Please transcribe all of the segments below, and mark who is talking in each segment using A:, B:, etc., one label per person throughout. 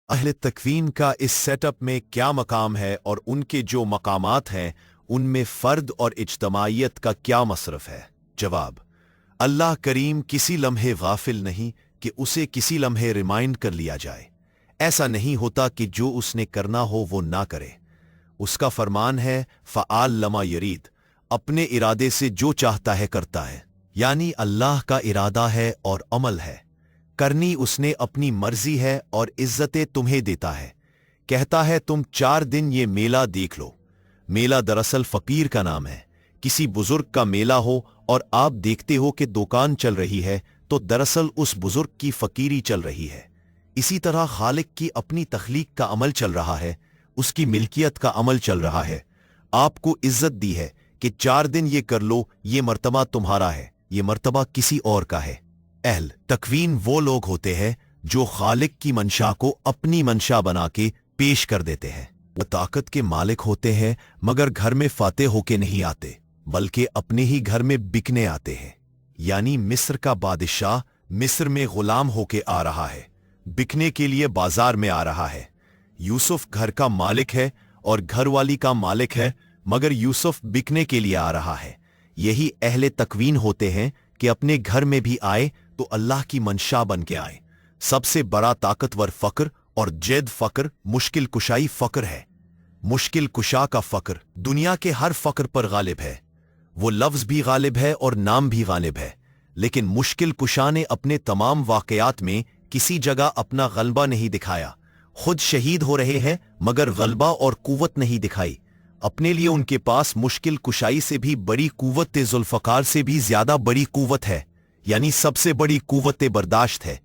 A: اہل تکوین کا اس set up میں کیا مقام ہے اور ان کے جو مقامات ہیں ان میں فرد اور اجتماعیت کا کیا مصرف ہے؟ جواب: اللہ کریم کسی لمحے غافل نہیں کہ اسے کسی لمحے ریمائنڈ کر لیا جائے۔ ایسا نہیں ہوتا کہ جو اس نے کرنا ہو وہ نہ کرے۔ اس کا فرمان ہے فعال لما یرید، اپنے ارادے سے جو چاہتا ہے کرتا ہے، یعنی اللہ کا ارادہ ہے اور عمل ہے، کرنی اس نے اپنی مرضی ہے اور عزتیں تمہیں دیتا ہے۔ کہتا ہے تم 4 دن یہ میلہ دیکھ لو۔ میلہ دراصل فقیر کا نام ہے۔ کسی بزرگ کا میلہ ہو اور آپ دیکھتے ہو کہ دکان چل رہی ہے تو دراصل اس بزرگ کی فقیری چل رہی ہے۔ اسی طرح خالق کی اپنی تخلیق کا عمل چل رہا ہے، اس کی ملکیت کا عمل چل رہا ہے۔ آپ کو عزت دی ہے کہ 4 دن یہ کر لو، یہ مرتبہ تمہارا ہے، یہ مرتبہ کسی اور کا ہے۔ اہل تکوین وہ لوگ ہوتے ہیں جو خالق کی منشا کو اپنی منشا بنا کے پیش کر دیتے ہیں۔ وہ طاقت کے مالک ہوتے ہیں مگر گھر میں فاتح ہو کے نہیں آتے، بلکہ اپنے ہی گھر میں بکنے آتے ہیں۔ یعنی مصر کا بادشاہ مصر میں غلام ہو کے آ رہا ہے، بکنے کے لیے بازار میں آ رہا ہے۔ یوسف گھر کا مالک ہے اور گھر والی کا مالک ہے، مگر یوسف بکنے کے لیے آ رہا ہے۔ یہی اہل تکوین ہوتے ہیں کہ اپنے گھر میں بھی آئے تو اللہ کی منشا بن کے آئے۔ سب سے بڑا طاقتور فقر اور جید فقر مشکل کشائی فقر ہے۔ مشکل کشا کا فقر دنیا کے ہر فقر پر غالب ہے۔ وہ لفظ بھی غالب ہے اور نام بھی غالب ہے، لیکن مشکل کشا نے اپنے تمام واقعات میں کسی جگہ اپنا غلبہ نہیں دکھایا۔ خود شہید ہو رہے ہیں مگر غلبہ اور قوت نہیں دکھائی۔ اپنے لیے ان کے پاس مشکل کشائی سے بھی بڑی قوت، ذوالفقار سے بھی زیادہ بڑی قوت ہے، یعنی سب سے بڑی قوت برداشت ہے۔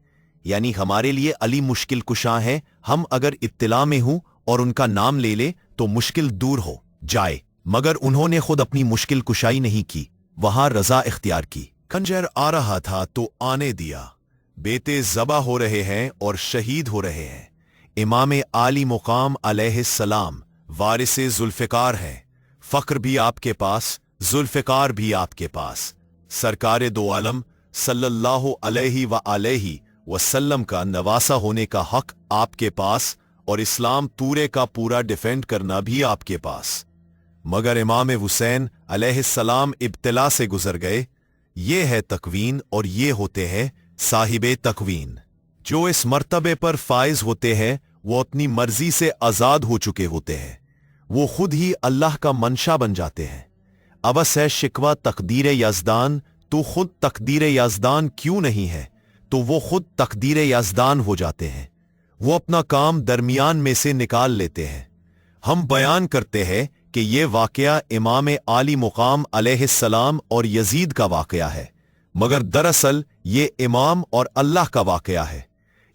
A: یعنی ہمارے لیے علی مشکل کشا ہیں۔ ہم اگر اطلاع میں ہوں اور ان کا نام لے لے تو مشکل دور ہو جائے، مگر انہوں نے خود اپنی مشکل کشائی نہیں کی، وہاں رضا اختیار کی۔ خنجر آ رہا تھا تو آنے دیا، بیٹے ذبح ہو رہے ہیں اور شہید ہو رہے ہیں۔ امام عالی مقام علیہ السلام وارث ذوالفقار ہیں۔ فقر بھی آپ کے پاس، ذوالفقار بھی آپ کے پاس۔ سرکار دو عالم صلی اللہ علیہ وآلہ وسلم کا نواسا ہونے کا حق آپ کے پاس، اور اسلام پورے کا پورا ڈیفینڈ کرنا بھی آپ کے پاس۔ مگر امام حسین علیہ السلام ابتلا سے گزر گئے۔ یہ ہے تکوین اور یہ ہوتے ہیں صاحب تکوین۔ جو اس مرتبے پر فائز ہوتے ہیں وہ اپنی مرضی سے آزاد ہو چکے ہوتے ہیں، وہ خود ہی اللہ کا منشا بن جاتے ہیں۔ ابس ہے شکوہ تقدیر یزدان، تو خود تقدیر یزدان کیوں نہیں ہے؟ تو وہ خود تقدیر یزدان ہو جاتے ہیں۔ وہ اپنا کام درمیان میں سے نکال لیتے ہیں۔ ہم بیان کرتے ہیں کہ یہ واقعہ امام عالی مقام علیہ السلام اور یزید کا واقعہ ہے، مگر دراصل یہ امام اور اللہ کا واقعہ ہے۔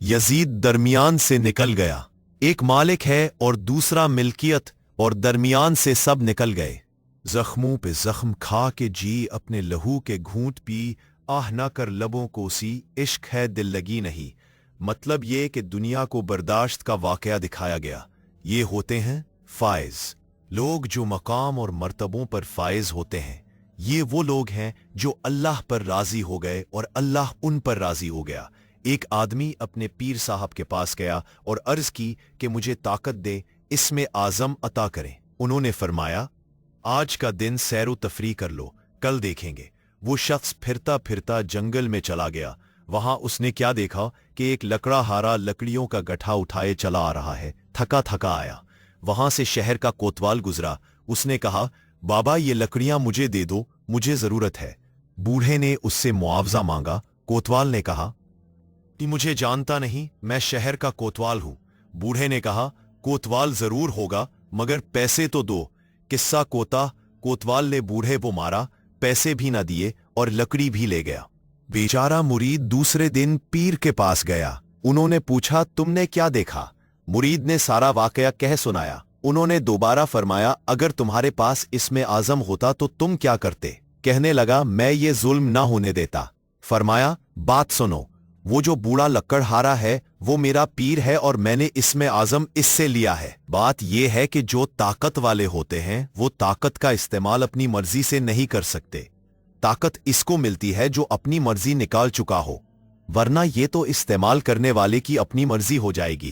A: یزید درمیان سے نکل گیا۔ ایک مالک ہے اور دوسرا ملکیت، اور درمیان سے سب نکل گئے۔ زخموں پہ زخم کھا کے جی اپنے لہو کے گھونٹ پی، آہ نہ کر لبوں کو سی، عشق ہے دل لگی نہیں۔ مطلب یہ کہ دنیا کو برداشت کا واقعہ دکھایا گیا۔ یہ ہوتے ہیں فائز لوگ جو مقام اور مرتبوں پر فائز ہوتے ہیں۔ یہ وہ لوگ ہیں جو اللہ پر راضی ہو گئے اور اللہ ان پر راضی ہو گیا۔ ایک آدمی اپنے پیر صاحب کے پاس گیا اور عرض کی کہ مجھے طاقت دے، اس میں اعظم عطا کریں۔ انہوں نے فرمایا آج کا دن سیر و تفریح کر لو، کل دیکھیں گے۔ وہ شخص پھرتا پھرتا جنگل میں چلا گیا۔ وہاں اس نے کیا دیکھا کہ ایک لکڑا ہارا لکڑیوں کا گٹھا اٹھائے چلا آ رہا ہے، تھکا تھکا آیا۔ وہاں سے شہر کا کوتوال گزرا۔ اس نے کہا بابا یہ لکڑیاں مجھے دے دو، مجھے ضرورت ہے۔ بوڑھے نے اس سے معاوضہ مانگا۔ کوتوال نے کہا کہ مجھے جانتا نہیں، میں شہر کا کوتوال ہوں۔ بوڑھے نے کہا کوتوال ضرور ہوگا مگر پیسے تو دو۔ قصہ کوتوال نے بوڑھے کو مارا، پیسے بھی نہ دیے اور لکڑی بھی لے گیا۔ بیچارہ مرید دوسرے دن پیر کے پاس گیا۔ انہوں نے پوچھا تم نے کیا دیکھا؟ مرید نے سارا واقعہ کہہ سنایا۔ انہوں نے دوبارہ فرمایا اگر تمہارے پاس اس میں اعظم ہوتا تو تم کیا کرتے؟ کہنے لگا میں یہ ظلم نہ ہونے دیتا۔ فرمایا بات سنو، وہ جو بوڑھا لکڑ ہارا ہے وہ میرا پیر ہے اور میں نے اس میں اعظم اس سے لیا ہے۔ بات یہ ہے کہ جو طاقت والے ہوتے ہیں وہ طاقت کا استعمال اپنی مرضی سے نہیں کر سکتے۔ طاقت اس کو ملتی ہے جو اپنی مرضی نکال چکا ہو، ورنہ یہ تو استعمال کرنے والے کی اپنی مرضی ہو جائے گی۔